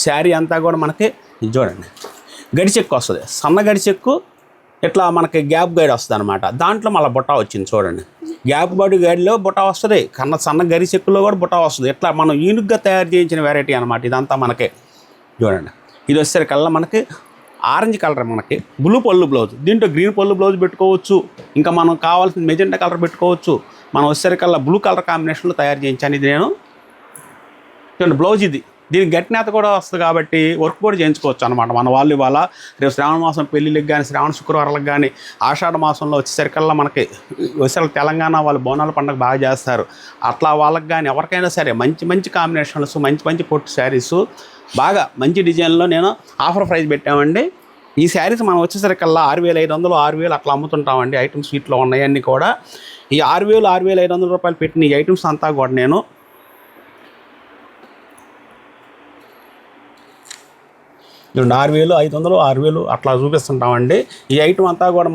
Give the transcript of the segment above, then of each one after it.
శారీ అంతా కూడా మనకి ఇది చూడండి గడిచెక్కు వస్తుంది, సన్న గడిచెక్కు ఇట్లా మనకి గ్యాప్ గైడ్ వస్తుంది అనమాట. దాంట్లో మళ్ళీ బుట్ట వచ్చింది చూడండి, గ్యాప్ గైడ్లో బుట్ట వస్తుంది, సన్న గడిచెక్కులో కూడా బుట్ట వస్తుంది. ఇట్లా మనం యూనిక్గా తయారు చేయించిన వెరైటీ అనమాట ఇదంతా మనకి. చూడండి ఇది వచ్చేసరికల్లా మనకి ఆరెంజ్ కలర్, మనకి బ్లూ పళ్ళు బ్లౌజ్, దీంట్లో గ్రీన్ పళ్ళు బ్లౌజ్ పెట్టుకోవచ్చు, ఇంకా మనం కావాల్సిన మెజెంటా కలర్ పెట్టుకోవచ్చు. మనం వచ్చేసరికల్లా బ్లూ కలర్ కాంబినేషన్లో తయారు చేయించాను. ఇది నేను చూడండి బ్లౌజ్, ఇది దీనికి గట్టినేత కూడా వస్తుంది కాబట్టి వర్క్ కూడా చేయించుకోవచ్చు అనమాట. మన వాళ్ళు ఇవాళ రేపు శ్రావణ మాసం పెళ్ళిళ్ళకి కానీ, శ్రావణ శుక్రవారాలకు కానీ, ఆషాఢ మాసంలో వచ్చేసరికల్లా మనకి వచ్చేసరికి తెలంగాణ వాళ్ళు బోనాల పండుగ బాగా చేస్తారు. అట్లా వాళ్ళకి కానీ ఎవరికైనా సరే మంచి మంచి కాంబినేషన్స్, మంచి మంచి పొట్టు శారీస్, బాగా మంచి డిజైన్లో నేను ఆఫర్ ప్రైస్ పెట్టామండి. ఈ శారీస్ మనం వచ్చేసరికల్లా 6500, 6000 అట్లా అమ్ముతుంటామండి. ఐటమ్స్ వీటిలో ఉన్నాయన్నీ కూడా ఈ 6000, 6500 రూపాయలు పెట్టిన ఈ ఐటమ్స్ అంతా కూడా నేను 6000, 500, 6000 అట్లా చూపిస్తుంటామండి. ఈ ఐటమ్ అంతా కూడా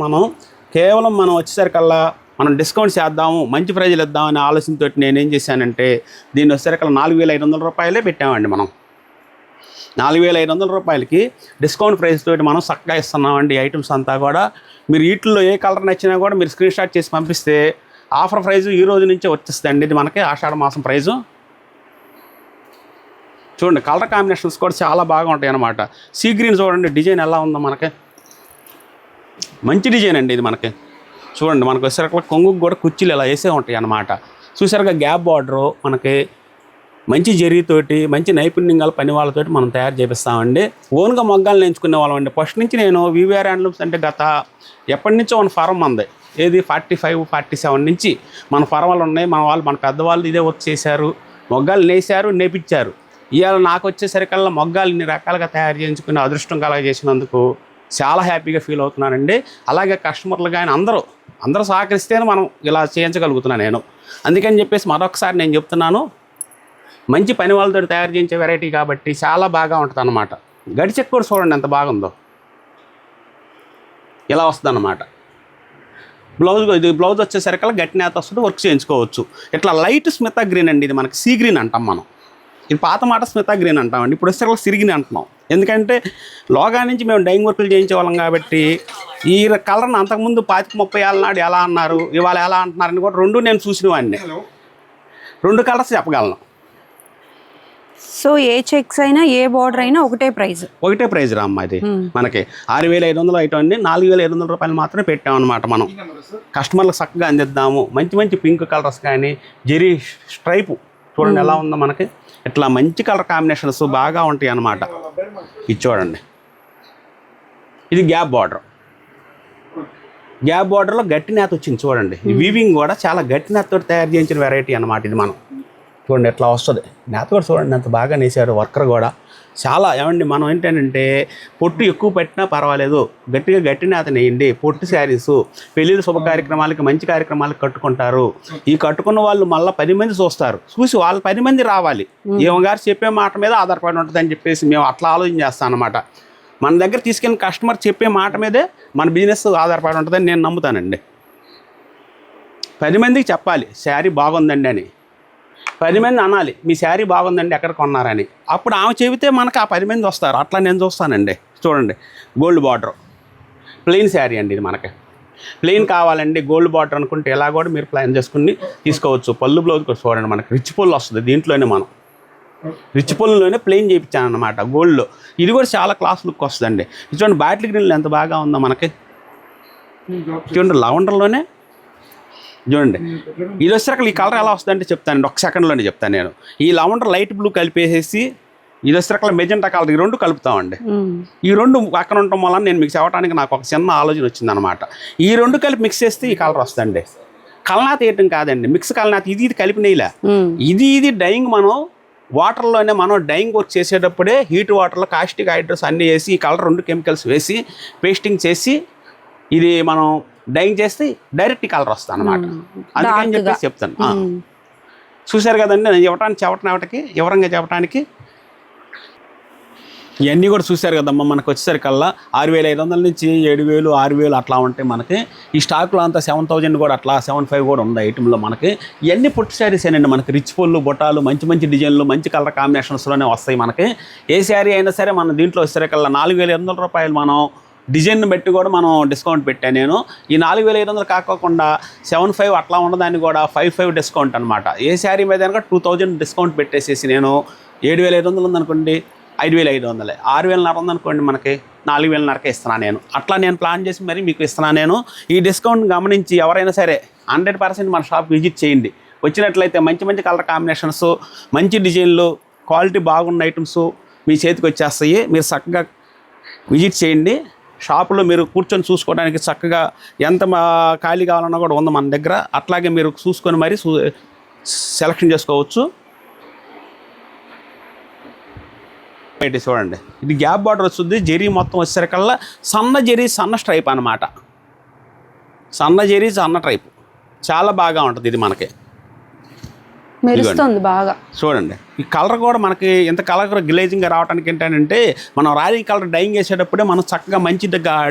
కేవలం మనం వచ్చేసరికల్లా మనం డిస్కౌంట్ చేద్దాము, మంచి ప్రైజులు ఇద్దామనే ఆలోచనతో నేనేం చేశానంటే దీన్ని వచ్చేసరికల్లా 4500 రూపాయలే పెట్టామండి. మనం 4500 రూపాయలకి డిస్కౌంట్ ప్రైస్ తోటి మనం చక్కగా ఇస్తున్నామండి. ఐటమ్స్ అంతా కూడా మీరు వీటిల్లో ఏ కలర్ నచ్చినా కూడా మీరు స్క్రీన్ షాట్ చేసి పంపిస్తే ఆఫర్ ప్రైజు ఈ రోజు నుంచే వచ్చేస్తుందండి. ఇది మనకి ఆషాఢ మాసం ప్రైజు. చూడండి కలర్ కాంబినేషన్స్ కూడా చాలా బాగా ఉంటాయి అన్నమాట. సీ గ్రీన్ చూడండి డిజైన్ ఎలా ఉందో, మనకి మంచి డిజైన్ అండి ఇది. మనకి చూడండి మనకు వచ్చేసరికి కొంగుకు కూడా కుర్చీలు ఇలా వేసే ఉంటాయి అన్నమాట. చూసారుగా గ్యాప్ బార్డరు, మనకి మంచి జరీతోటి, మంచి నైపుణ్యం గల పని వాళ్ళతోటి మనం తయారు చేపిస్తామండి. ఓన్గా మొగ్గాలు ఎంచుకునే వాళ్ళం అండి. ఫస్ట్ నుంచి నేను వివిఆర్ హ్యాండ్లూమ్స్ అంటే ఎప్పటి నుంచో మన ఫారం మంది, ఏది 45, 47 నుంచి మన ఫార్మాలు ఉన్నాయి. మన పెద్దవాళ్ళు ఇదే వర్క్ చేశారు, మొగ్గాలు నేసారు, నేపించారు. ఇవాళ నాకు వచ్చేసరికల్లా మొగ్గాలు ఇన్ని రకాలుగా తయారు చేయించుకునే అదృష్టం కలగజేసినందుకు చాలా హ్యాపీగా ఫీల్ అవుతున్నానండి. అలాగే కస్టమర్లు కానీ అందరూ సహకరిస్తేనే మనం ఇలా చేయించగలుగుతున్నాను నేను. అందుకని చెప్పేసి మరొకసారి నేను చెప్తున్నాను, మంచి పని వాళ్ళతో తయారు చేయించే వెరైటీ కాబట్టి చాలా బాగా ఉంటుంది అన్నమాట. గడిచెక్ కూడా చూడండి ఎంత బాగుందో, ఇలా వస్తుంది అన్నమాట. బ్లౌజ్ వచ్చేసరికల్లా గట్టి నేత వస్తుంది, వర్క్ చేయించుకోవచ్చు. ఇట్లా లైట్ స్మితా గ్రీన్ అండి, ఇది మనకి సీ గ్రీన్ అంటాం మనం. ఇది పాత మాట స్మితా గ్రీన్ అంటామండి, ఇప్పుడు వచ్చేసరికి సిరిగిని అంటున్నాం. ఎందుకంటే లోగా నుంచి మేము డైయింగ్ వర్కులు చేయించేవాళ్ళం కాబట్టి ఈ కలర్ని అంతకుముందు 25-30 ఏళ్ళ నాడు ఎలా అన్నారు, ఇవాళ ఎలా అంటున్నారని కూడా రెండు నేను చూసినవాడిని. 2 కలర్స్ చెప్పగలను. సో ఏ చెక్స్ అయినా ఏ బార్డర్ అయినా ఒకటే ప్రైజ్ రా అమ్మా. ఇది మనకి 6500 ఐటమ్ అండి, 4500 రూపాయలు మాత్రమే పెట్టామన్నమాట. మనం కస్టమర్లకు చక్కగా అందిద్దాము. మంచి మంచి పింక్ కలర్స్ కానీ, జెరీ స్ట్రైపు చూడండి ఎలా ఉందో, మనకి ఇట్లా మంచి కలర్ కాంబినేషన్స్ బాగా ఉంటాయి అన్నమాట. ఇది చూడండి, ఇది గ్యాప్ బార్డర్లో గట్టి నేత వచ్చింది చూడండి. వీవింగ్ కూడా చాలా గట్టి నేతతో తయారు చేయించిన వెరైటీ అన్నమాట. ఇది మనం చూడండి ఎట్లా వస్తుంది, నేత కూడా చూడండి ఎంత బాగా నేసారు. వర్కర్ కూడా చాలా ఏమండి, మనం ఏంటంటే పొట్టు ఎక్కువ పెట్టినా పర్వాలేదు, గట్టి నేత నేయండి. పొట్టు శారీసు పెళ్ళిళ్ళ శుభ కార్యక్రమాలకి, మంచి కార్యక్రమాలకి కట్టుకుంటారు. ఈ కట్టుకున్న వాళ్ళు మళ్ళీ 10 మంది చూస్తారు, చూసి వాళ్ళు 10 మంది రావాలి. ఏమగారు చెప్పే మాట మీద ఆధారపడి ఉంటుంది అని చెప్పేసి మేము అట్లా ఆలోచన చేస్తాం అన్నమాట. మన దగ్గర తీసుకెళ్ళిన కస్టమర్ చెప్పే మాట మీదే మన బిజినెస్ ఆధారపడి ఉంటుందని నేను నమ్ముతానండి. 10 మందికి చెప్పాలి శారీ బాగుందండి అని, 10 మంది అనాలి మీ శారీ బాగుందండి ఎక్కడ కొన్నారని. అప్పుడు ఆమె చెబితే మనకు ఆ 10 మంది వస్తారు. అట్లా నేను చూస్తానండి. చూడండి గోల్డ్ బార్డర్, ప్లెయిన్ శారీ అండి. ఇది మనకి ప్లెయిన్ కావాలండి, గోల్డ్ బార్డర్ అనుకుంటే ఎలా కూడా మీరు ప్లాన్ చేసుకుని తీసుకోవచ్చు. పళ్ళు బ్లౌజ్ కూడా చూడండి, మనకి రిచ్ పళ్ళు వస్తుంది. దీంట్లోనే మనం రిచ్ పళ్ళులోనే ప్లెయిన్ చేయించాను అనమాట గోల్డ్లో. ఇది కూడా చాలా క్లాస్ లుక్ వస్తుందండి. చూడండి బాటిల్ గ్రీన్లో ఎంత బాగా ఉందో మనకి. చూడండి లవండర్లోనే చూడండి. ఇది వచ్చేసరికి ఈ కలర్ ఎలా వస్తుందంటే చెప్తానండి, 1 సెకండ్లోనే చెప్తాను నేను. ఈ లవండర్ లైట్ బ్లూ కలిపేసేసి ఇది వచ్చేసరికి మెజెంటా కలర్, ఈ 2 కలుపుతామండి. ఈ 2 పక్కన ఉండటం వల్ల నేను మీకు చెప్పడానికి నాకు ఒక చిన్న ఆలోచన వచ్చిందనమాట. ఈ 2 కలిపి మిక్స్ చేస్తే ఈ కలర్ వస్తుందండి. కలనాథ వేయటం కాదండి, మిక్స్ కలనాథ. ఇది కలిపి నెయ్యిలా ఇది డైయింగ్ మనం వాటర్లోనే మనం డైయింగ్ వర్క్ చేసేటప్పుడే హీట్ వాటర్లో కాస్టిక్ హైడ్రోస్ అన్నీ వేసి ఈ కలర్ 2 కెమికల్స్ వేసి పేస్టింగ్ చేసి ఇది మనం డైయింగ్ చేస్తే డైరెక్ట్ కలర్ వస్తుంది అనమాట. అందుకని చెప్పేసి చెప్తాను. చూశారు కదండి నేను వివరంగా చెప్పడానికి. ఇవన్నీ కూడా చూశారు కదమ్మా, మనకు వచ్చేసరికల్లా 6,500 నుంచి 7,000, 6,000 అట్లా ఉంటాయి మనకి. ఈ స్టాక్లో అంతా 7,000 కూడా అట్లా 7,500 కూడా ఉంది ఐటెంలో మనకి. ఇవన్నీ పుట్టి శారీస్ ఏనండి మనకి. రిచ్ పళ్ళు, బొటాలు, మంచి మంచి డిజైన్లు, మంచి కలర్ కాంబినేషన్స్లోనే వస్తాయి మనకి. ఏ శారీ అయినా సరే మన దీంట్లో వచ్చేసరికల్లా 4,200 రూపాయలు మనం డిజైన్ బట్టి కూడా మనం డిస్కౌంట్ పెట్టాను నేను. ఈ 4,500 కాకోకుండా 7,500 అట్లా ఉన్నదాన్ని కూడా 5,500 డిస్కౌంట్ అనమాట. ఏ శారీ మీద కనుక 2,000 డిస్కౌంట్ పెట్టేసేసి నేను 7,500 ఉందనుకోండి 5,500, 6,500 ఉందనుకోండి మనకి 4,500కే ఇస్తున్నాను నేను. అట్లా నేను ప్లాన్ చేసి మరి మీకు ఇస్తున్నాను నేను. ఈ డిస్కౌంట్ గమనించి ఎవరైనా సరే 100% మన షాప్ విజిట్ చేయండి. వచ్చినట్లయితే మంచి మంచి కలర్ కాంబినేషన్స్, మంచి డిజైన్లు, క్వాలిటీ బాగున్న ఐటమ్స్ మీ చేతికి వచ్చేస్తాయి. మీరు చక్కగా విజిట్ చేయండి. షాపులో మీరు కూర్చొని చూసుకోవడానికి చక్కగా ఎంత ఖాళీ కావాలన్నా కూడా ఉంది మన దగ్గర. అట్లాగే మీరు చూసుకొని మరి సెలెక్షన్ చేసుకోవచ్చు. ఇది చూడండి, ఇది గ్యాప్ బార్డర్ వస్తుంది. జరీ మొత్తం వచ్చేసరికల్లా సన్న జరీ, సన్న స్ట్రైప్ అనమాట. సన్న జరీ, సన్న ట్రైప్ చాలా బాగా ఉంటుంది ఇది మనకి. మెరుస్తుంది బాగా. చూడండి, ఈ కలర్ కూడా మనకి ఇంత కలర్ గ్లేజింగ్గా రావడానికి ఏంటంటే మనం రాయల్ కలర్ డైయింగ్ వేసేటప్పుడే మనం చక్కగా మంచి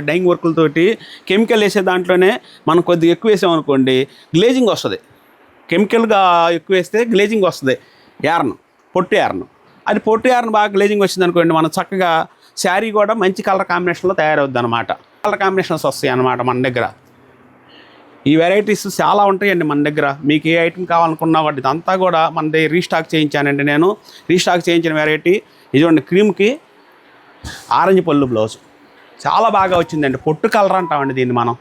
డైయింగ్ వర్కులతోటి కెమికల్ వేసే దాంట్లోనే మనం కొద్దిగా ఎక్కువ వేసామనుకోండి గ్లేజింగ్ వస్తుంది. కెమికల్గా ఎక్కువ వేస్తే గ్లేజింగ్ వస్తుంది. యార్న్, పొట్టు యార్న్, అది పొట్టు యార్న్ బాగా గ్లేజింగ్ వచ్చింది అనుకోండి మనం చక్కగా శారీ కూడా మంచి కలర్ కాంబినేషన్లో తయారవుద్ది అనమాట. కలర్ కాంబినేషన్స్ వస్తాయి అన్నమాట మన దగ్గర. ఈ వెరైటీస్ చాలా ఉంటాయండి మన దగ్గర. మీకు ఏ ఐటమ్ కావాలనుకున్నా వాటి ఇదంతా కూడా మన దగ్గర రీస్టాక్ చేయించానండి నేను. రీస్టాక్ చేయించిన వెరైటీ ఇదిగోండి, క్రీమ్కి ఆరెంజ్ పళ్ళు బ్లౌజ్ చాలా బాగా వచ్చిందండి. పొట్టు కలర్ అంటామండి దీన్ని మనం.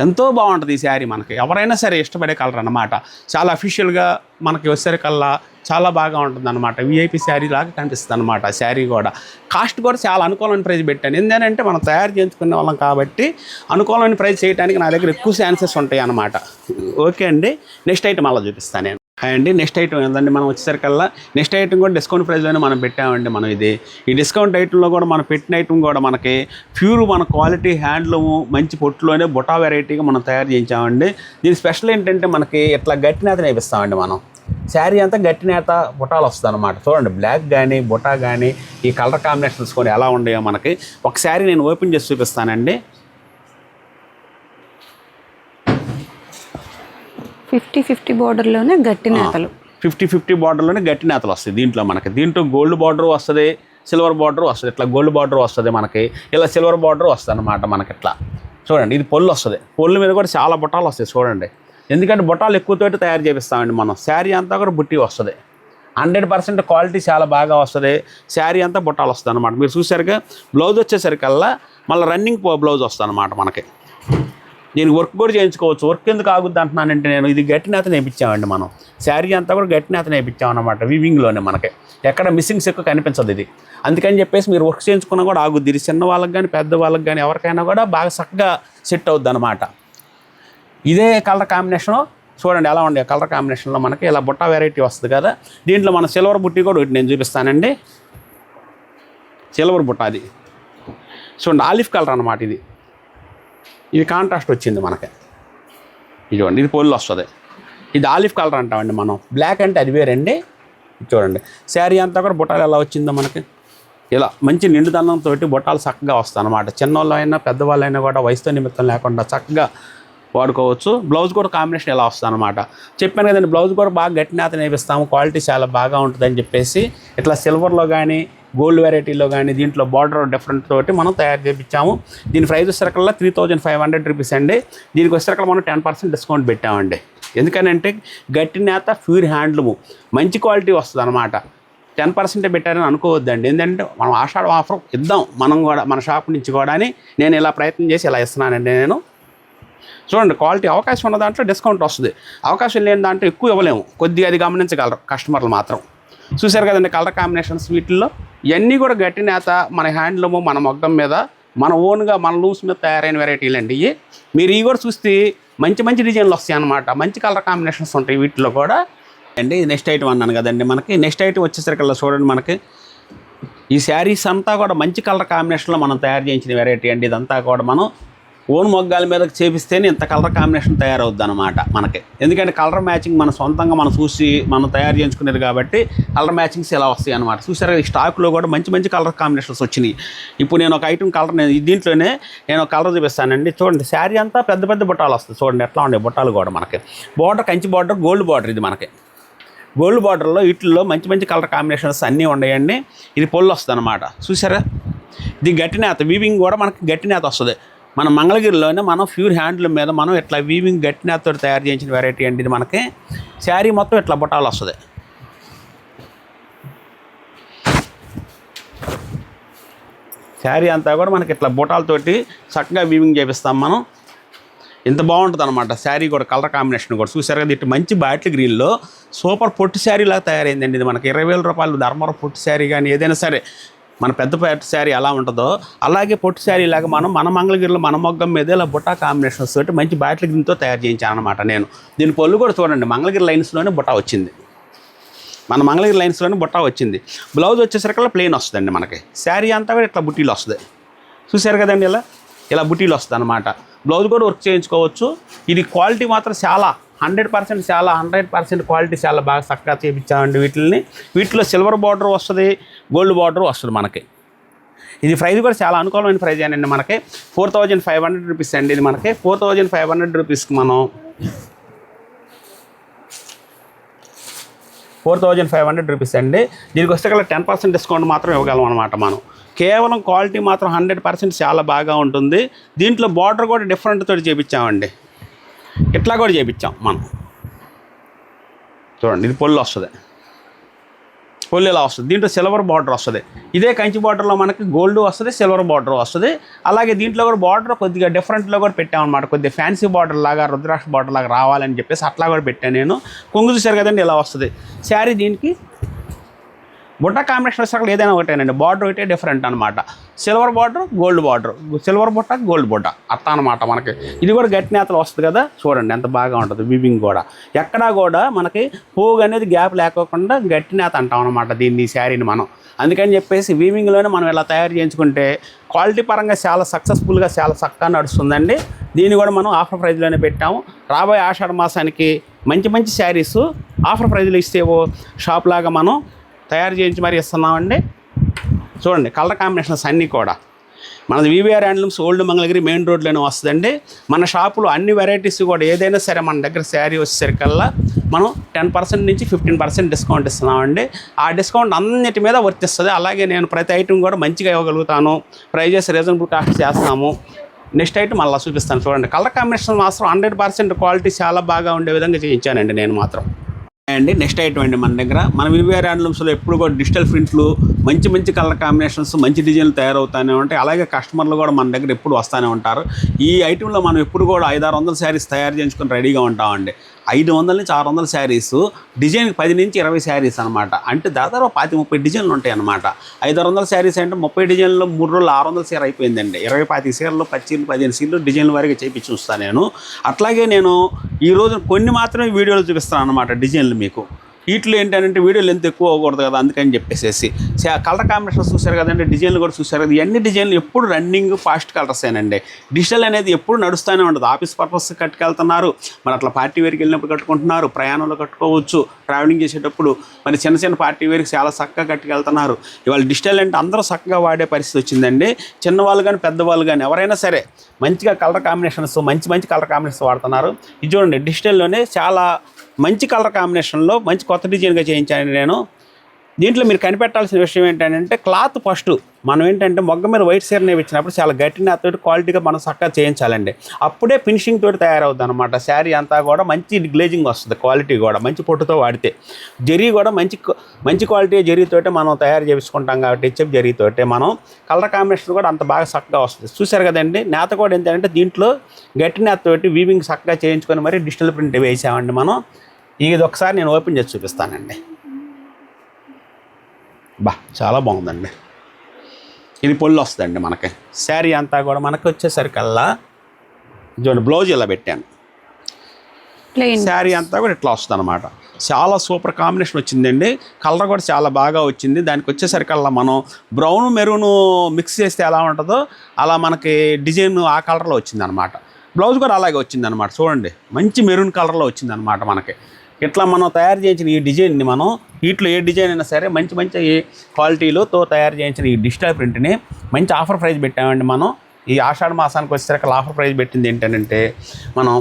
ఎంతో బాగుంటుంది ఈ శారీ మనకి. ఎవరైనా సరే ఇష్టపడే కలర్ అన్నమాట. చాలా అఫీషియల్గా మనకి వచ్చేసరికల్లా చాలా బాగా ఉంటుంది అనమాట. విఐపి శారీ లాగా కనిపిస్తుంది అనమాట. శారీ కూడా కాస్ట్ కూడా చాలా అనుకూలమైన ప్రైస్ పెట్టాను. ఏంటంటే మనం తయారు చేసుకునే వాళ్ళం కాబట్టి అనుకూలమైన ప్రైస్ చేయడానికి నా దగ్గర ఎక్కువ ఛాన్సెస్ ఉంటాయి అన్నమాట. ఓకే అండి, నెక్స్ట్ ఐటమ్ అలా చూపిస్తాను నేను. అండి నెక్స్ట్ ఐటమ్ ఏంటంటే మనం వచ్చేసరికల్లా నెక్స్ట్ ఐటమ్ కూడా డిస్కౌంట్ ప్రైస్లోనే మనం పెట్టామండి మనం. ఈ డిస్కౌంట్ ఐటెంలో కూడా మనం పెట్టిన ఐటమ్ కూడా మనకి ప్యూర్ మన క్వాలిటీ హ్యాండ్లూము మంచి పొట్టులోనే బొటా వెరైటీగా మనం తయారు చేయించామండి. దీని స్పెషల్ ఏంటంటే మనకి ఇట్లా గట్టి నేత నేపిస్తామండి మనం. శారీ అంతా గట్టి నేత బొటాలు వస్తుంది అనమాట. చూడండి, బ్లాక్ కానీ బొటా కానీ ఈ కలర్ కాంబినేషన్స్ కూడా ఎలా ఉన్నాయో మనకి. ఒక శారీ నేను ఓపెన్ చేసి చూపిస్తానండి. 50-50 బార్డర్లోనే గట్టి నేతలు. 50-50 బార్డర్లోనే గట్టి నేతలు వస్తాయి దీంట్లో మనకి. దీంట్లో గోల్డ్ బార్డర్ వస్తుంది, సిల్వర్ బార్డర్ వస్తుంది. ఇట్లా గోల్డ్ బార్డర్ వస్తుంది మనకి, ఇలా సిల్వర్ బార్డర్ వస్తుంది అనమాట మనకి. ఇట్లా చూడండి, ఇది పొల్లు వస్తుంది. పొల్లు మీద కూడా చాలా బొటాలు వస్తాయి చూడండి. ఎందుకంటే బొటాలు ఎక్కువతోటి తయారు చేపిస్తామండి మనం. శారీ అంతా కూడా బుట్టి వస్తుంది. 100% క్వాలిటీ చాలా బాగా వస్తుంది. శారీ అంతా బొట్టాలు వస్తుంది అనమాట. మీరు చూసారుగా బ్లౌజ్ వచ్చేసరికల్లా మళ్ళీ రన్నింగ్ బ్లౌజ్ వస్తుంది అనమాట మనకి. దీనికి వర్క్ కూడా చేయించుకోవచ్చు. వర్క్ ఎందుకు ఆగుద్ది అంటున్నానంటే నేను ఇది గట్టి నేత నేర్పించామండి మనం. శారీ అంతా కూడా గట్టి నేత నేర్పించామన్నమాట. వీవింగ్లోనే మనకి ఎక్కడ మిస్సింగ్స్ ఎక్కువ కనిపించదు ఇది. అందుకని చెప్పేసి మీరు వర్క్ చేయించుకున్నా కూడా ఆగుద్ది. ఇది చిన్న వాళ్ళకి కానీ పెద్ద వాళ్ళకి కానీ ఎవరికైనా కూడా బాగా చక్కగా సెట్ అవుద్ది అనమాట. ఇదే కలర్ కాంబినేషను చూడండి ఎలా ఉండే కలర్ కాంబినేషన్లో మనకి ఇలా బుట్ట వెరైటీ వస్తుంది కదా. దీంట్లో మన సిల్వర్ బుట్టి కూడా ఒకటి నేను చూపిస్తానండి. సిల్వర్ బుట్ట అది చూడండి, ఆలివ్ కలర్ అనమాట. ఇది కాంట్రాస్ట్ వచ్చింది మనకి. ఇదిగోండి, ఇది పొల్లు వస్తుంది. ఇది ఆలివ్ కలర్ అంటామండి మనం. బ్లాక్ అంటే అది వేరండి. చూడండి, శారీ అంతా కూడా బుట్టాలు ఎలా వచ్చిందో మనకి. ఇలా మంచి నిండుదనంతో బుట్టాలు చక్కగా వస్తాయి అనమాట. చిన్నవాళ్ళు అయినా పెద్దవాళ్ళైనా కూడా వయసుతో నిమిత్తం లేకుండా చక్కగా వాడుకోవచ్చు. బ్లౌజ్ కూడా కాంబినేషన్ ఎలా వస్తుంది అనమాట. చెప్పాను కదండి, బ్లౌజ్ కూడా బాగా గట్టి నేత నేపిస్తాము. క్వాలిటీ చాలా బాగా ఉంటుందని చెప్పేసి ఇట్లా సిల్వర్లో కానీ గోల్డ్ వెరైటీలో కానీ దీంట్లో బార్డర్ డిఫరెంట్ తోటి మనం తయారు చేయించాము. దీని ప్రైస్ వచ్చేసరికల్లా 3,500 రూపీస్ అండి. దీనికి వచ్చేసరికల్లా మనం 10% డిస్కౌంట్ పెట్టామండి. ఎందుకనంటే గట్టి నేత ప్యూర్ హ్యాండ్లూము మంచి క్వాలిటీ వస్తుంది అనమాట. 10% పెట్టారని అనుకోవద్దండి. ఏంటంటే మనం ఆషాఢ ఆఫర్ ఇద్దాం మనం కూడా మన షాప్ నుంచి కూడా అని నేను ఇలా ప్రయత్నం చేసి ఇలా ఇస్తున్నానండి నేను. చూడండి, క్వాలిటీ అవకాశం ఉన్న దాంట్లో డిస్కౌంట్ వస్తుంది. అవకాశం లేని దాంట్లో ఎక్కువ ఇవ్వలేము. కొద్దిగా అది గమనించగలరు కస్టమర్లు మాత్రం. చూశారు కదండి కలర్ కాంబినేషన్స్. వీటిల్లో ఇవన్నీ కూడా గట్టి నేత మన హ్యాండ్లూము మన మొగ్గం మీద మన ఓన్గా మన లూస్ మీద తయారైన వెరైటీలు అండి ఇవి. మీరు ఇవి కూడా చూస్తే మంచి మంచి డిజైన్లు వస్తాయి అన్నమాట. మంచి కలర్ కాంబినేషన్స్ ఉంటాయి వీటిలో కూడా అండి. నెక్స్ట్ ఐటమ్ అన్నాను కదండి మనకి. నెక్స్ట్ ఐటమ్ వచ్చేసరికల్లా చూడండి మనకి ఈ శారీస్ అంతా కూడా మంచి కలర్ కాంబినేషన్లో మనం తయారు చేయించిన వెరైటీ అండి. ఇదంతా కూడా మనం ఓన్ మొగ్గాల మీద చేపిస్తేనే ఇంత కలర్ కాంబినేషన్ తయారవుద్ది అనమాట మనకి. ఎందుకంటే కలర్ మ్యాచింగ్ మన సొంతంగా మనం చూసి మనం తయారు చేయించుకునేది కాబట్టి కలర్ మ్యాచింగ్స్ ఇలా వస్తాయి అనమాట. చూసారా ఈ స్టాక్లో కూడా మంచి మంచి కలర్ కాంబినేషన్స్ వచ్చినాయి. ఇప్పుడు నేను ఒక ఐటమ్ కలర్ దీంట్లోనే నేను ఒక కలర్ చూపిస్తానండి. చూడండి శారీ అంతా పెద్ద పెద్ద బుట్టాలు వస్తాయి. చూడండి ఎట్లా ఉండే బుట్టాలు కూడా మనకి. Border Kanchi border, gold border. ఇది మనకి గోల్డ్ బార్డర్లో వీటిల్లో మంచి మంచి కలర్ కాంబినేషన్స్ అన్నీ ఉన్నాయండి. ఇది పొల్లు వస్తుంది అనమాట. చూసారా ఇది గట్టి నేత, వీవింగ్ కూడా మనకి గట్టి నేత వస్తుంది. మన మంగళగిరిలోనే మనం ప్యూర్ హ్యాండ్లూమ్ మీద మనం ఇట్లా వీవింగ్ గట్టి నేతతో తయారు చేయించిన వెరైటీ అండి ఇది మనకి. శారీ మొత్తం ఇట్లా బుట్టాలు వస్తుంది. శారీ అంతా కూడా మనకి ఇట్లా బుట్టాలతోటి చక్కగా వీవింగ్ చేపిస్తాం మనం. ఇంత బాగుంటుంది అనమాట శారీ కూడా. కలర్ కాంబినేషన్ కూడా చూసారు కదా. ఇటు మంచి బాటిల్ గ్రీన్లో సూపర్ పొట్టి శారీ లాగా తయారైందండి ఇది మనకి. 20,000 రూపాయలు ధర్మవరం పొట్టి శారీ కానీ ఏదైనా సరే మన పెద్ద పొట్టి శారీ ఎలా ఉంటుందో అలాగే పొట్టి శారీ లాగా మనం మన మంగళగిరిలో మన మొగ్గం మీద ఇలా బుట్టా కాంబినేషన్స్ తోటి మంచి బాటిల్ గ్రీన్తో తయారు చేయించాను అనమాట నేను. దీని పొల్లు కూడా చూడండి మంగళగిరి లైన్స్లోనే బుట్ట వచ్చింది. మన మంగళగిరి లైన్స్లోనే బుట్ట వచ్చింది. బ్లౌజ్ వచ్చేసరికి ప్లెయిన్ వస్తుందండి మనకి. శారీ అంతా కూడా ఇట్లా బుట్టీలు వస్తుంది. చూసారు కదండి ఇలా బుట్టీలు వస్తుంది అనమాట. బ్లౌజ్ కూడా వర్క్ చేయించుకోవచ్చు. ఇది క్వాలిటీ మాత్రం చాలా 100% క్వాలిటీ చాలా బాగా చక్కగా చేయించామండి వీటిలో సిల్వర్ బార్డర్ వస్తుంది, గోల్డ్ బార్డర్ వస్తుంది మనకి. ఇది ప్రైస్ కూడా చాలా అనుకూలమైన ప్రైజ్ అండి మనకి. 4,500 రూపీస్ అండి ఇది మనకి. 4,500 రూపీస్కి మనం 4,500 రూపీస్ అండి. దీనికి వస్తే కల్లా 10% డిస్కౌంట్ మాత్రం ఇవ్వగలం అనమాట మనం. కేవలం క్వాలిటీ మాత్రం 100% చాలా బాగా ఉంటుంది. దీంట్లో బార్డర్ కూడా డిఫరెంట్ తోటి చేయించామండి. ఇట్లా కూడా చేయించాం మనం. చూడండి ఇది పొల్లు వస్తుంది. పొల్లు ఇలా వస్తుంది. దీంట్లో సిల్వర్ బార్డర్ వస్తుంది. ఇదే కంచి బార్డర్లో మనకి గోల్డ్ వస్తుంది, సిల్వర్ బార్డర్ వస్తుంది. అలాగే దీంట్లో కూడా బార్డర్ కొద్దిగా డిఫరెంట్లో కూడా పెట్టామన్నమాట. కొద్దిగా ఫ్యాన్సీ బార్డర్ లాగా, రుద్రాక్ష బార్డర్ లాగా రావాలని చెప్పేసి అట్లా కూడా పెట్టాను నేను. కొంగు చూసారు కదండి ఇలా వస్తుంది శారీ. దీనికి బుట్ట కాంబినేషన్ వచ్చాక ఏదైనా ఒకటేనండి. బార్డర్ ఒకటే డిఫరెంట్ అనమాట. Silver border, gold border, silver బుట్ట, గోల్డ్ బుట్ట అట్లా అనమాట మనకి. ఇది కూడా గట్టి నేతలు వస్తుంది కదా. చూడండి ఎంత బాగా ఉంటుంది వీవింగ్ కూడా. ఎక్కడా కూడా మనకి పోగు అనేది గ్యాప్ లేకోకుండా గట్టి నేత అంటాం అనమాట దీన్ని, శారీని మనం. అందుకని చెప్పేసి వీవింగ్లోనే మనం ఇలా తయారు చేయించుకుంటే క్వాలిటీ పరంగా చాలా సక్సెస్ఫుల్గా చాలా చక్కగా నడుస్తుందండి. దీన్ని కూడా మనం ఆఫర్ ప్రైజ్లోనే పెట్టాము. రాబోయే ఆషాఢ మాసానికి మంచి మంచి శారీస్ ఆఫర్ ప్రైజ్లో ఇస్తేవో షాప్ లాగా మనం తయారు చేయించి మరి ఇస్తున్నామండి. చూడండి కలర్ కాంబినేషన్స్ అన్నీ కూడా మనది VVR handlooms old Mangalagiri main రోడ్లోనే వస్తుందండి. మన షాపులో అన్ని వెరైటీస్ కూడా ఏదైనా సరే మన దగ్గర శారీ వచ్చేసరికల్లా మనం 10% నుంచి 15% డిస్కౌంట్ ఇస్తున్నామండి. ఆ డిస్కౌంట్ అన్నిటి మీద వర్తిస్తుంది. అలాగే నేను ప్రతి ఐటమ్ కూడా మంచిగా ఇవ్వగలుగుతాను. ప్రైజెస్ రీజనబుల్ కాస్ట్ చేస్తాము. నెక్స్ట్ ఐటమ్ మళ్ళీ చూపిస్తాను. చూడండి కలర్ కాంబినేషన్ మాత్రం 100% క్వాలిటీ చాలా బాగా ఉండే విధంగా చేయించానండి నేను మాత్రం అండి. నెక్స్ట్ ఐటమ్ అండి మన దగ్గర మన వివిఆర్ హ్యాండ్లూమ్స్లో ఎప్పుడు కూడా డిజిటల్ ప్రింట్లు మంచి మంచి కలర్ కాంబినేషన్స్ మంచి డిజైన్లు తయారవుతూనే ఉంటాయి. అలాగే కస్టమర్లు కూడా మన దగ్గర ఎప్పుడు వస్తూనే ఉంటారు. ఈ ఐటెంలో మనం ఎప్పుడు కూడా 500-600 శారీస్ తయారు చేయించుకొని రెడీగా ఉంటామండి. 500 నుంచి 600 శారీస్, డిజైన్కి 10 నుంచి 20 శారీస్ అనమాట. అంటే దాదాపు 25-30 డిజైన్లు ఉంటాయి అనమాట. 500 శారీస్ అంటే 30 డిజైన్లు 3 రోజులు 600 చీర అయిపోయిందండి. 20-25 చీరలు 10 చీరలు 15 చీరలు డిజైన్ల వారికి చేయించి చూస్తాను నేను. అట్లాగే నేను ఈరోజు కొన్ని మాత్రమే వీడియోలు చూపిస్తాను అనమాట డిజైన్లు మీకు. వీటిలో ఏంటంటే వీడియోలు ఎంత ఎక్కువ అవ్వకూడదు కదా, అందుకని చెప్పేసి కలర్ కాంబినేషన్స్ చూసారు కదండి, డిజైన్లు కూడా చూసారు కదా. ఇవన్నీ డిజైన్లు ఎప్పుడు రన్నింగ్ ఫాస్ట్ కలర్సేనండి. డిజిటల్ అనేది ఎప్పుడు నడుస్తూనే ఉంటుంది. ఆఫీస్ పర్పస్ కట్టుకెళ్తున్నారు, మరి అట్లా పార్టీ వేర్కి వెళ్ళినప్పుడు కట్టుకుంటున్నారు, ప్రయాణంలో కట్టుకోవచ్చు, ట్రావెలింగ్ చేసేటప్పుడు మరి చిన్న చిన్న పార్టీ వేర్కి చాలా చక్కగా కట్టుకెళ్తున్నారు. ఇవాళ డిజిటల్ అంటే అందరూ చక్కగా వాడే పరిస్థితి వచ్చిందండి. చిన్నవాళ్ళు కానీ పెద్దవాళ్ళు కానీ ఎవరైనా సరే మంచిగా కలర్ కాంబినేషన్స్ మంచి మంచి కలర్ కాంబినేషన్స్ వాడుతున్నారు. ఇది చూడండి డిజిటల్లోనే చాలా మంచి కలర్ కాంబినేషన్లో మంచి కొత్త డిజైన్గా చేయించాను నేను. దీంట్లో మీరు కనిపెట్టాల్సిన విషయం ఏంటంటే క్లాత్ ఫస్ట్ మనం ఏంటంటే మొగ్గ మీద వైట్ సీరనే ఇచ్చినప్పుడు చాలా గట్టిన తోటి క్వాలిటీగా మనం చక్కగా చేయించాలండి. అప్పుడే ఫినిషింగ్ తోటి తయారవుతుంది అనమాట. శారీ అంతా కూడా మంచి గ్లేజింగ్ వస్తుంది, క్వాలిటీ కూడా మంచి పొట్టుతో వాడితే. జరీ కూడా మంచి క్వాలిటీ జరీతోటే మనం తయారు చేసుకుంటాం కాబట్టి హెచ్ఎఫ్ జరీతోటే మనం కలర్ కాంబినేషన్ కూడా అంత బాగా చక్కగా వస్తుంది. చూసారు కదండి. నేత కూడా ఏంటంటే దీంట్లో గట్టి నేత తోటి వీవింగ్ చక్కగా చేయించుకొని మరి డిజిటల్ ప్రింట్ వేసామండి మనం. ఇది ఒకసారి నేను ఓపెన్ చేసి చూపిస్తానండి. చాలా బాగుందండి. ఇది పొల్లు వస్తుందండి మనకి. శారీ అంతా కూడా మనకి వచ్చేసరికల్లా చూడండి బ్లౌజ్ ఇలా పెట్టాను. శారీ అంతా కూడా ఇట్లా వస్తుంది అనమాట. చాలా సూపర్ కాంబినేషన్ వచ్చిందండి. కలర్ కూడా చాలా బాగా వచ్చింది. దానికి వచ్చేసరికల్లా మనం బ్రౌన్ మెరూన్ మిక్స్ చేస్తే ఎలా ఉంటుందో అలా మనకి డిజైన్ ఆ కలర్లో వచ్చిందనమాట. బ్లౌజ్ కూడా అలాగే వచ్చిందనమాట. చూడండి మంచి మెరూన్ కలర్లో వచ్చిందనమాట మనకి. ఇట్లా మనం తయారు చేయించిన ఈ డిజైన్ని మనం వీటిలో ఏ డిజైన్ అయినా సరే మంచి మంచి క్వాలిటీలతో తయారు చేయించిన ఈ డిజిటల్ ప్రింట్ని మంచి ఆఫర్ ప్రైస్ పెట్టామండి. మనం ఈ ఆషాఢ మాసానికి వచ్చేసరికి ఆఫర్ ప్రైస్ పెట్టింది ఏంటంటే మనం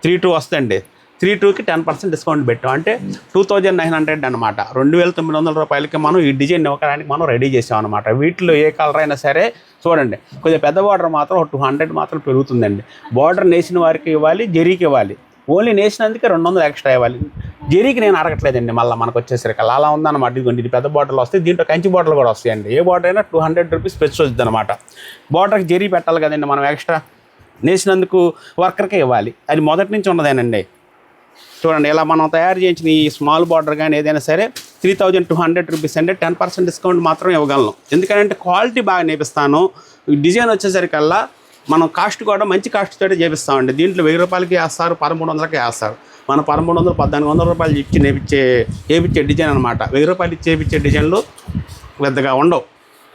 3,2 వస్తుందండి. 3,2కి 10% డిస్కౌంట్ పెట్టాం. అంటే 2,900 అనమాట. 2,900 రూపాయలకి మనం ఈ డిజైన్ ఇవ్వడానికి మనం రెడీ చేసాం అనమాట. వీటిలో ఏ కలర్ అయినా సరే చూడండి, కొద్దిగా పెద్ద బార్డర్ మాత్రం 200 మాత్రం పెరుగుతుందండి. బార్డర్ నేసిన వారికి ఇవ్వాలి, జరీకి ఇవ్వాలి. ఓన్లీ నేసినందుకే 200 ఎక్స్ట్రా ఇవ్వాలి. జరీకి నేను అడగట్లేదండి. మళ్ళీ మనకు వచ్చేసరికి అలా ఉందన్నమాట. ఇదిగోండి, ఇది పెద్ద బార్డర్లు వస్తాయి. దీంట్లో కంచి బార్డర్లు కూడా వస్తాయండి. ఏ బార్డర్ అయినా 200 రూపీస్ స్పెషల్ వస్తుంది అనమాట. బార్డర్కి జరీ పెట్టాలి కదండి మనం. ఎక్స్ట్రా నేసినందుకు వర్కర్కే ఇవ్వాలి. అది మొదటి నుంచి ఉన్నదేనండి. చూడండి, ఇలా మనం తయారు చేయించిన ఈ స్మాల్ బార్డర్ కానీ ఏదైనా సరే 3,200 రూపీస్ అంటే 10% డిస్కౌంట్ మాత్రం ఇవ్వగలను. ఎందుకంటే క్వాలిటీ బాగా నేపిస్తాను. డిజైన్ వచ్చేసరికల్లా మనం కాస్ట్ కూడా మంచి కాస్ట్ తోటి చేపిస్తామండి. దీంట్లో 1,000 రూపాయలకి వేస్తారు, 1,300కి వేస్తారు. మన 1,300, 1,400 రూపాయలు ఇచ్చి వేపించే డిజైన్ అనమాట. 1,000 రూపాయలు ఇచ్చి వేపించే డిజైన్లు పెద్దగా ఉండవు,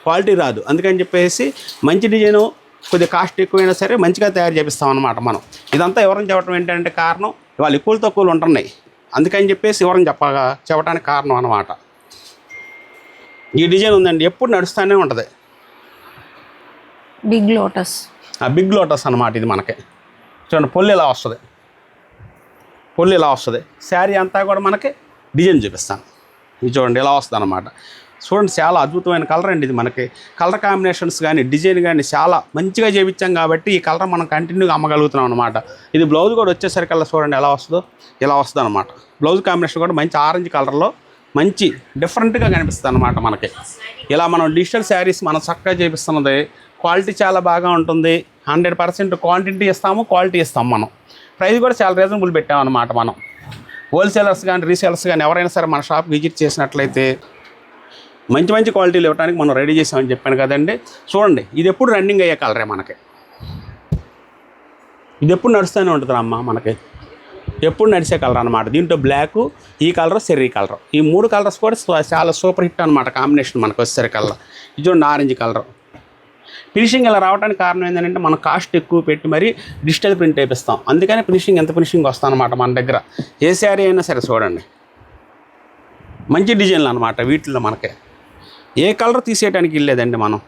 క్వాలిటీ రాదు. అందుకని చెప్పేసి మంచి డిజైను కొద్దిగా కాస్ట్ ఎక్కువైనా సరే మంచిగా తయారు చేపిస్తాం అనమాట మనం. ఇదంతా వివరం చెప్పడం ఏంటంటే కారణం, ఇవాళ ఎక్కువలు తక్కువలు ఉంటున్నాయి. అందుకని చెప్పేసి వివరం చెప్పడానికి కారణం అనమాట. ఈ డిజైన్ ఉందండి, ఎప్పుడు నడుస్తూనే ఉంటుంది. బిగ్ లోటస్, బిగ్ లోటస్ అనమాట. ఇది మనకి చూడండి, పొల్లు ఇలా వస్తుంది. పొల్లు ఇలా వస్తుంది. శారీ అంతా కూడా మనకి డిజైన్ చూపిస్తాను. ఇది చూడండి ఇలా వస్తుంది అనమాట. చూడండి, చాలా అద్భుతమైన కలర్ అండి ఇది. మనకి కలర్ కాంబినేషన్స్ కానీ డిజైన్ కానీ చాలా మంచిగా చేయించాం కాబట్టి ఈ కలర్ మనం కంటిన్యూగా అమ్మగలుగుతున్నాం అనమాట. ఇది బ్లౌజ్ కూడా వచ్చేసరికల్లా చూడండి ఎలా వస్తుందో, ఇలా వస్తుంది అనమాట. బ్లౌజ్ కాంబినేషన్ కూడా మంచి ఆరెంజ్ కలర్లో మంచి డిఫరెంట్గా కనిపిస్తుంది అనమాట మనకి. ఇలా మనం డిజిటల్ శారీస్ మనం చక్కగా చేపిస్తున్నది. క్వాలిటీ చాలా బాగా ఉంటుంది. 100% క్వాంటిటీ ఇస్తాము, క్వాలిటీ ఇస్తాము. మనం ప్రైస్ కూడా చాలా రీజనబుల్ పెట్టామన్నమాట. మనం హోల్సేలర్స్ కానీ రీసేలర్స్ కానీ ఎవరైనా సరే మన షాప్ విజిట్ చేసినట్లయితే మంచి మంచి క్వాలిటీలు ఇవ్వడానికి మనం రెడీ చేసామని చెప్పాను కదండి. చూడండి, ఇది ఎప్పుడు రన్నింగ్ అయ్యే కలరే మనకి. ఇది ఎప్పుడు నడుస్తూనే ఉంటుంది అమ్మ మనకి, ఎప్పుడు నడిచే కలర్ అనమాట. దీంట్లో బ్లాకు, ఈ కలర్, సెర్రీ కలర్, ఈ 3 కలర్స్ కూడా చాలా సూపర్ హిట్ అనమాట కాంబినేషన్ మనకు వచ్చేసరికల్లా. ఇది చూడండి ఆరెంజ్ కలర్. ఫినిషింగ్ ఇలా రావడానికి కారణం ఏంటంటే మనం కాస్ట్ ఎక్కువ పెట్టి మరీ డిజిటల్ ప్రింట్ వేపిస్తాం. అందుకని ఫినిషింగ్ ఎంత ఫినిషింగ్ వస్తాం అనమాట మన దగ్గర. ఏ శారీ అయినా సరే చూడండి మంచి డిజైన్లు అనమాట. వీటిల్లో మనకి ఏ కలర్ తీసేయడానికి ఇల్లేదండి మనం.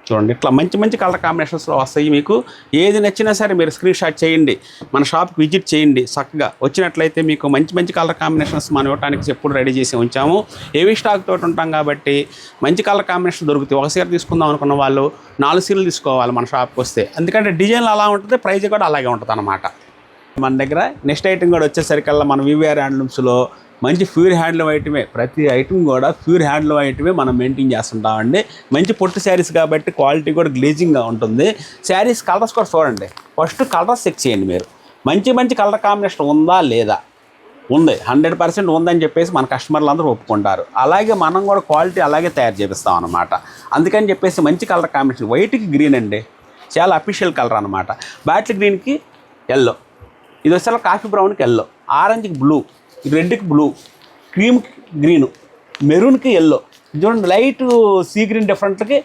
చూడండి, ఇట్లా మంచి మంచి కలర్ కాంబినేషన్స్లో వస్తాయి. మీకు ఏది నచ్చినా సరే మీరు స్క్రీన్ షాట్ చేయండి, మన షాప్కి విజిట్ చేయండి. చక్కగా వచ్చినట్లయితే మీకు మంచి మంచి కలర్ కాంబినేషన్స్ మనం ఇవ్వడానికి ఎప్పుడు రెడీ చేసి ఉంచాము. హెవీ స్టాక్ తోటి ఉంటాం కాబట్టి మంచి కలర్ కాంబినేషన్ దొరుకుతాయి. ఒక సీర తీసుకుందాం అనుకున్న వాళ్ళు 4 సీరలు తీసుకోవాలి మన షాప్కి వస్తే. ఎందుకంటే డిజైన్లు అలా ఉంటుంది, ప్రైస్ కూడా అలాగే ఉంటుంది అనమాట. మన దగ్గర నెక్స్ట్ ఐటమ్ కూడా వచ్చేసరికల్లా మన వివిఆర్ హ్యాండ్లూమ్స్లో మంచి ప్యూర్ హ్యాండ్లూమ్ ఐటమే. ప్రతి ఐటమ్ కూడా ప్యూర్ హ్యాండ్లూమ్ ఐటమే మనం మెయింటైన్ చేస్తుంటామండి. మంచి పొట్టు శారీస్ కాబట్టి క్వాలిటీ కూడా గ్లేజింగ్గా ఉంటుంది. శారీస్ కలర్స్ కూడా చూడండి. ఫస్ట్ కలర్స్ చెక్ చేయండి మీరు. మంచి మంచి కలర్ కాంబినేషన్ ఉందా లేదా? ఉంది, 100% ఉందని చెప్పేసి మన కస్టమర్లు అందరూ ఒప్పుకుంటారు. అలాగే మనం కూడా క్వాలిటీ అలాగే తయారు చేపిస్తాం అనమాట. అందుకని చెప్పేసి మంచి కలర్ కాంబినేషన్. వైట్కి గ్రీన్ అండి, చాలా అఫీషియల్ కలర్ అనమాట. బాటిల్ గ్రీన్కి ఎల్లో, ఇది వచ్చేలా కాఫీ బ్రౌన్కి ఎల్లో, ఆరెంజ్కి బ్లూ, రెడ్కి బ్లూ, క్రీమ్కి గ్రీను, మెరూన్కి ఎల్లో. చూడండి, లైట్ సీ గ్రీన్ డిఫరెంట్కి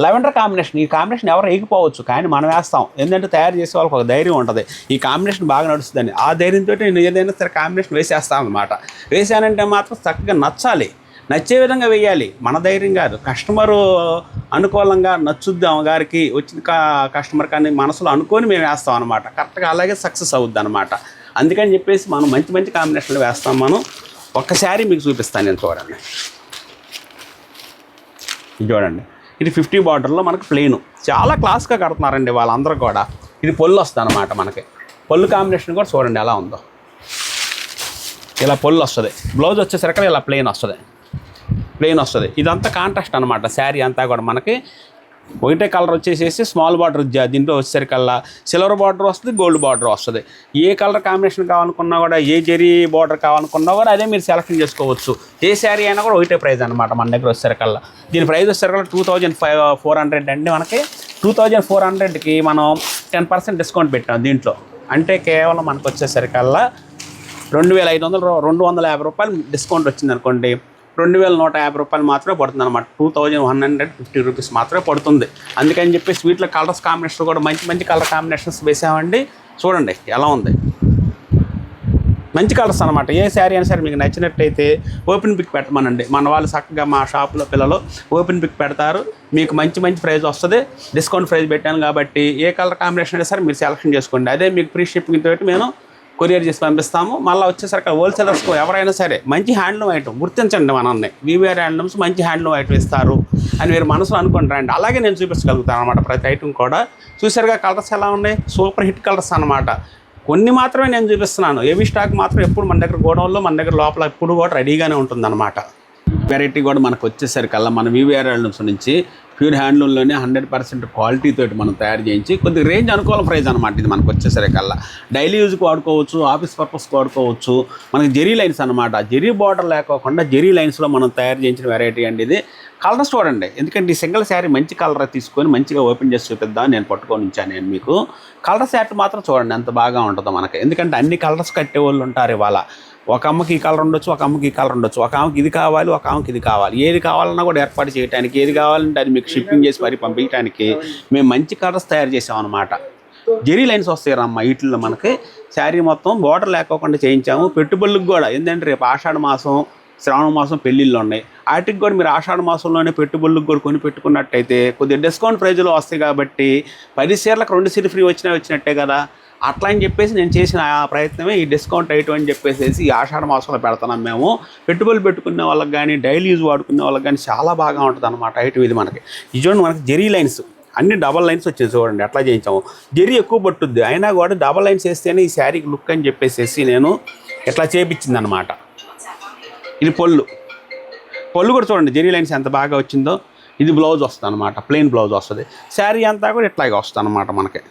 లెవెండర్ కాంబినేషన్. ఈ కాంబినేషన్ ఎవరు వేయకపోవచ్చు కానీ మనం వేస్తాం. ఎందుకంటే తయారు చేసే వాళ్ళకి ఒక ధైర్యం ఉంటుంది, ఈ కాంబినేషన్ బాగా నడుస్తుందని. ఆ ధైర్యంతో నేను ఏదైనా సరే కాంబినేషన్ వేసేస్తాను అనమాట. వేసానంటే మాత్రం చక్కగా నచ్చాలి, నచ్చే విధంగా వేయాలి. మన ధైర్యం కాదు, కస్టమరు అనుకూలంగా నచ్చుద్దాం గారికి వచ్చిన కస్టమర్ కానీ మనసులో అనుకొని మేము వేస్తాం అనమాట. కరెక్ట్గా అలాగే సక్సెస్ అవుద్ది అనమాట. అందుకని చెప్పేసి మనం మంచి మంచి కాంబినేషన్లు వేస్తాం. మనం ఒక్కసారి మీకు చూపిస్తాను నేను. చూడండి, ఇది చూడండి, ఇది 50 బార్డర్లో మనకు ప్లెయిన్ చాలా క్లాస్గా కడుతున్నారండి వాళ్ళందరూ కూడా. ఇది పొల్లు వస్తుంది అనమాట మనకి. పొల్లు కాంబినేషన్ కూడా చూడండి ఎలా ఉందో. ఇలా పొల్లు వస్తుంది. బ్లౌజ్ వచ్చేసరికి ఇలా ప్లెయిన్ వస్తుంది. ఇదంతా కాంట్రాస్ట్ అనమాట. శారీ అంతా కూడా మనకి ఒకటే కలర్ వచ్చేసేసి స్మాల్ బార్డర్. దీంట్లో వచ్చేసరికల్లా సిల్వర్ బార్డర్ వస్తుంది, గోల్డ్ బార్డర్ వస్తుంది. ఏ కలర్ కాంబినేషన్ కావాలనుకున్నా కూడా, ఏ జరీ బార్డర్ కావాలనుకున్నా కూడా అదే మీరు సెలెక్షన్ చేసుకోవచ్చు. ఏ శారీ అయినా కూడా ఒకటే ప్రైస్ అనమాట మన దగ్గర వచ్చేసరికల్లా. దీని ప్రైస్ వచ్చేసరికల్లా 2,400 అండి. మనకి 2,400కి మనం 10% డిస్కౌంట్ పెట్టాం దీంట్లో. అంటే కేవలం మనకు వచ్చేసరికల్లా 2500 250 రూపాయలు డిస్కౌంట్ వచ్చింది అనుకోండి, 2150 రూపాయలు మాత్రమే పడుతుంది అనమాట. 2150 రూపీస్ మాత్రమే పడుతుంది. అందుకని చెప్పి వీటిలో కలర్స్ కాంబినేషన్ కూడా మంచి మంచి కలర్ కాంబినేషన్స్ వేసామండి. చూడండి ఎలా ఉంది, మంచి కలర్స్ అనమాట. ఏ శారీ అయినా సరే మీకు నచ్చినట్టయితే ఓపెన్ పిక్ పెట్టమనండి. మన వాళ్ళు చక్కగా మా షాప్లో పిల్లలు ఓపెన్ పిక్ పెడతారు, మీకు మంచి మంచి ప్రైస్ వస్తుంది. డిస్కౌంట్ ప్రైస్ పెట్టాను కాబట్టి ఏ కలర్ కాంబినేషన్ అయినా సరే మీరు సెలెక్షన్ చేసుకోండి. అదే మీకు ఫ్రీ షిప్పింగ్ తోటి మేము కొరియర్ చేసి పంపిస్తాము. మళ్ళీ వచ్చేసరికి హోల్సేలర్స్కు ఎవరైనా సరే మంచి హ్యాండ్లూమ్ ఐటమ్ గుర్తించండి, మనల్ని వీవీఆర్ హ్యాండ్లూమ్స్ మంచి హ్యాండ్లూమ్ ఐటమ్ ఇస్తారు అని మీరు మనసులో అనుకుంటారండి. అలాగే నేను చూపించగలుగుతాను అనమాట ప్రతి ఐటమ్ కూడా. చూసారుగా కలర్స్ ఎలా ఉన్నాయి, సూపర్ హిట్ కలర్స్ అనమాట. కొన్ని మాత్రమే నేను చూపిస్తున్నాను, ఏవి స్టాక్ మాత్రం ఎప్పుడు మన దగ్గర గోడౌన్లో మన దగ్గర లోపల ఎప్పుడు కూడా రెడీగానే ఉంటుందన్నమాట. వెరైటీ కూడా మనకు వచ్చేసరికల్లా మన వీవీఆర్ హ్యాండ్లూమ్స్ నుంచి ప్యూర్ హ్యాండ్లూమ్లోనే 100% క్వాలిటీ తోటి మనం తయారు చేయించి కొద్దిగా రేంజ్ అనుకూల ప్రైస్ అనమాట. ఇది మనకు వచ్చేసరికల్లా డైలీ యూజ్కి వాడుకోవచ్చు, ఆఫీస్ పర్పస్కి వాడుకోవచ్చు. మనకి జెరీ లైన్స్ అనమాట, జెరీ బార్డర్ లేకోకుండా జెరీ లైన్స్లో మనం తయారు చేయించిన వెరైటీ అండి ఇది. కలర్స్ చూడండి, ఎందుకంటే ఈ సింగిల్ శారీ మంచి కలర్ తీసుకొని మంచిగా ఓపెన్ చేసి చూపిద్దాం నేను పట్టుకొని ఇచ్చాను నేను మీకు. కలర్ శారీ మాత్రం చూడండి ఎంత బాగా ఉంటుందో మనకి, ఎందుకంటే అన్ని కలర్స్ కట్టే వాళ్ళు ఉంటారు ఇవాళ. ఒక అమ్మకి ఈ కలర్ ఉండొచ్చు, ఒక అమ్మకి ఈ కలర్ ఉండొచ్చు, ఒక ఆమెకి ఇది కావాలి, ఒక ఆమెకి ఇది కావాలి. ఏది కావాలన్నా కూడా ఏర్పాటు చేయడానికి, ఏది కావాలంటే అది మీకు షిప్పింగ్ చేసి మరి పంపించడానికి మేము మంచి కలర్స్ తయారు చేసామన్నమాట. జెరీ లైన్స్ వస్తాయి రమ్మ వీటిల్లో మనకి. శారీ మొత్తం బోర్డర్ లేకోకుండా చేయించాము. పెట్టుబడులకు కూడా ఏంటంటే రేపు ఆషాఢ మాసం, శ్రావణ మాసం పెళ్ళిళ్ళు ఉన్నాయి, వాటికి కూడా మీరు ఆషాఢ మాసంలోనే పెట్టుబడులకు కూడా కొని పెట్టుకున్నట్టయితే కొద్దిగా డిస్కౌంట్ ప్రైజ్లో వస్తాయి. కాబట్టి 10 చీరలకు 2 చీరలు ఫ్రీ వచ్చినట్టే కదా. అట్లా అని చెప్పేసి నేను చేసిన ఆ ప్రయత్నమే ఈ డిస్కౌంట్ ఐటమ్ అని చెప్పేసి ఈ ఆషాఢ మాసంలో పెడుతున్నాం మేము. పెట్టుబడులు పెట్టుకునే వాళ్ళకి కానీ డైలీ యూజ్ వాడుకునే వాళ్ళకి కానీ చాలా బాగా ఉంటుంది అనమాట ఐటమ్ ఇది మనకి. ఇది చూడండి, మనకి జెరీ లైన్స్ అన్ని డబల్ లైన్స్ వచ్చాయి చూడండి ఎట్లా చేయించాము. జెరీ ఎక్కువ పట్టుద్ది, అయినా కూడా డబల్ లైన్స్ వేస్తేనే ఈ శారీకి లుక్ అని చెప్పేసి నేను ఎట్లా చేపించింది అనమాట. ఇది పళ్ళు కూడా చూడండి జెరీ లైన్స్ ఎంత బాగా వచ్చిందో. ఇది బ్లౌజ్ వస్తుంది అనమాట, ప్లెయిన్ బ్లౌజ్ వస్తుంది. శారీ అంతా కూడా ఇట్లాగే వస్తుంది అనమాట మనకి.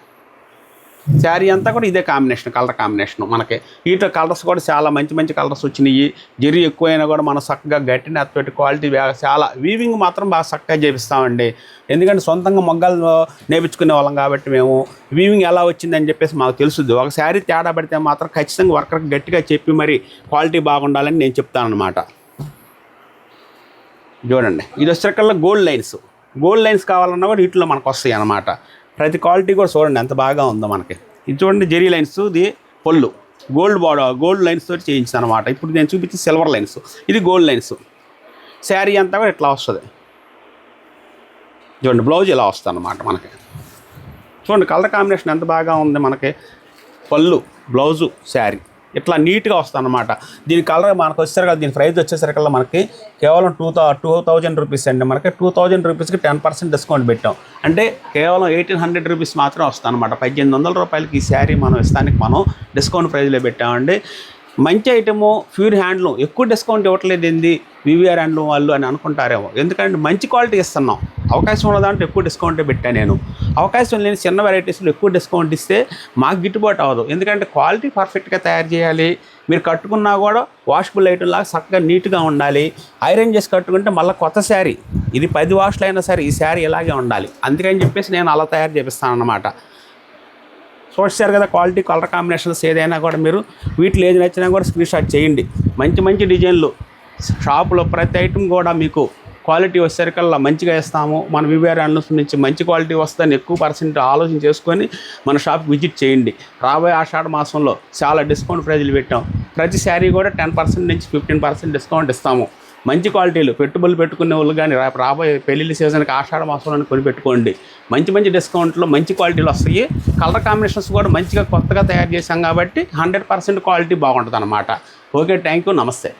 శారీ అంతా కూడా ఇదే కాంబినేషన్, కలర్ కాంబినేషన్ మనకి. వీటిలో కలర్స్ కూడా చాలా మంచి మంచి కలర్స్ వచ్చినాయి. జెరీ ఎక్కువైనా కూడా మనం చక్కగా గట్టిన అత్తపెట్టి క్వాలిటీ చాలా వీవింగ్ మాత్రం బాగా చక్కగా చేపిస్తామండి. ఎందుకంటే సొంతంగా మొగ్గలు నేర్పించుకునే వాళ్ళం కాబట్టి మేము వీవింగ్ ఎలా వచ్చిందని చెప్పేసి మాకు తెలుసుద్ది. ఒక శారీ తేడా పడితే మాత్రం ఖచ్చితంగా వర్కర్కి గట్టిగా చెప్పి మరి క్వాలిటీ బాగుండాలని నేను చెప్తాను అనమాట. చూడండి, ఇది వచ్చేసరికల్లా గోల్డ్ లైన్స్ కావాలన్నా కూడా వీటిలో మనకు వస్తాయి అన్నమాట. ప్రతి క్వాలిటీ కూడా చూడండి ఎంత బాగా ఉందో మనకి. ఇది చూడండి జెరీ లైన్స్, ఇది పళ్ళు గోల్డ్ లైన్స్ తోటి చేయించాను అనమాట. ఇప్పుడు నేను చూపించి సిల్వర్ లైన్స్, ఇది గోల్డ్ లైన్స్. శారీ అంతా కూడా ఇట్లా వస్తుంది. చూడండి బ్లౌజ్ ఇలా వస్తుంది అనమాట మనకి. చూడండి కలర్ కాంబినేషన్ ఎంత బాగా ఉంది మనకి. పళ్ళు, బ్లౌజు, శారీ ఇట్లా నీట్గా వస్తుంది అనమాట. దీని కలర్ మనకు వచ్చేసరికి దీని ప్రైస్ వచ్చేసరికల్లా మనకి కేవలం 2000 రూపీస్ అండి. మనకి 2000 రూపీస్కి 10% డిస్కౌంట్ పెట్టాం. అంటే కేవలం 1800 రూపీస్ మాత్రం వస్తుంది అనమాట. 1800 రూపాయలకి ఈ శారీ మనం ఇస్తానికి మనం డిస్కౌంట్ ప్రైస్లో పెట్టామండి. మంచి ఐటము, ప్యూర్ హ్యాండ్లూమ్. ఎక్కువ డిస్కౌంట్ ఇవ్వట్లేదు ఏంది వీవీఆర్ హ్యాండ్లూమ్ వాళ్ళు అని అనుకుంటారేమో. ఎందుకంటే మంచి క్వాలిటీ ఇస్తున్నాం. అవకాశం ఉన్నదాంట్లో ఎక్కువ డిస్కౌంటే పెట్టాను నేను. అవకాశం లేని చిన్న వెరైటీస్లో ఎక్కువ డిస్కౌంట్ ఇస్తే మాకు గిట్టుబాటు అవ్వదు. ఎందుకంటే క్వాలిటీ పర్ఫెక్ట్గా తయారు చేయాలి. మీరు కట్టుకున్నా కూడా వాషబుల్ ఐటమ్ లాగా చక్కగా నీట్గా ఉండాలి. ఐరన్ చేసి కట్టుకుంటే మళ్ళీ కొత్త శారీ, ఇది 10 వాష్లు అయినా సరే ఈ శారీ ఇలాగే ఉండాలి. అందుకని చెప్పేసి నేను అలా తయారు చేపిస్తాను అన్నమాట. చూస్తారు కదా క్వాలిటీ, కలర్ కాంబినేషన్స్ ఏదైనా కూడా మీరు వీటిలో ఏది నచ్చినా కూడా స్క్రీన్ షాట్ చేయండి. మంచి మంచి డిజైన్లు షాపులో ప్రతి ఐటమ్ కూడా మీకు క్వాలిటీ వచ్చేసరికల్లా మంచిగా ఇస్తాము. మన వీవీఆర్ హ్యాండ్లూమ్స్ నుంచి మంచి క్వాలిటీ వస్తుందని ఎక్కువ % ఆలోచన చేసుకొని మన షాప్కి విజిట్ చేయండి. రాబోయే ఆషాఢ మాసంలో చాలా డిస్కౌంట్ ప్రైజులు పెట్టాం. ప్రతి శారీ కూడా 10% నుంచి 15% డిస్కౌంట్ ఇస్తాము. మంచి క్వాలిటీలు పెట్టుబడులు పెట్టుకునే వాళ్ళు కానీ రాబోయే పెళ్ళిళ్ళ సీజన్కి ఆషాఢ మాసంలో కొని పెట్టుకోండి. మంచి మంచి డిస్కౌంట్లో మంచి క్వాలిటీలు వస్తాయి. కలర్ కాంబినేషన్స్ కూడా మంచిగా కొత్తగా తయారు చేశాం కాబట్టి 100% క్వాలిటీ బాగుంటుంది అన్నమాట. ఓకే, థ్యాంక్ యూ, నమస్తే.